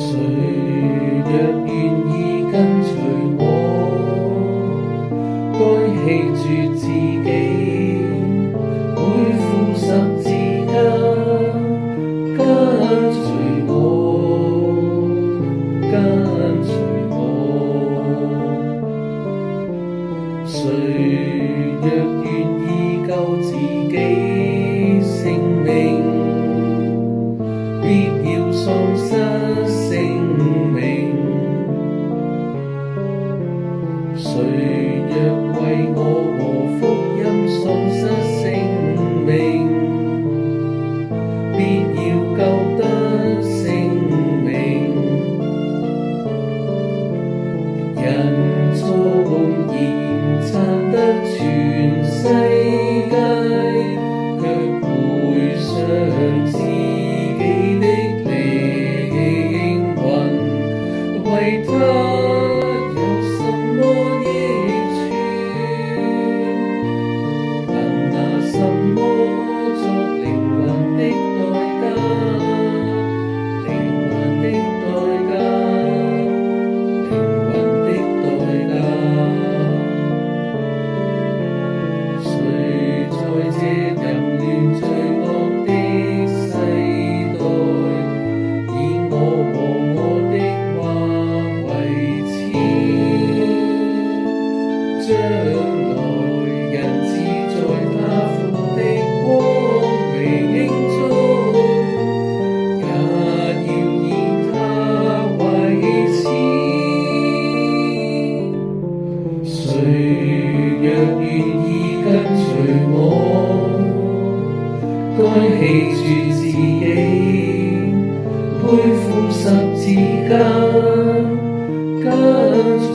誰若願意跟隨我，該棄絕自己，背負十字架，跟隨我，跟隨我。誰若願意救自己性命，必要喪失性命。誰若為我和福音喪失性命，必要救得性命。人縱然賺得全世界，卻賠上自己的靈魂，為他有什麼益處？能拿什麼作靈魂的代價？靈魂的代價，靈魂的代價。誰在這淫亂罪惡的世代，以我和我的話為籤，將來人子在他父的光榮中，也要以他為籤。誰若願意跟隨我，該棄絕自己，背負十字架，跟隨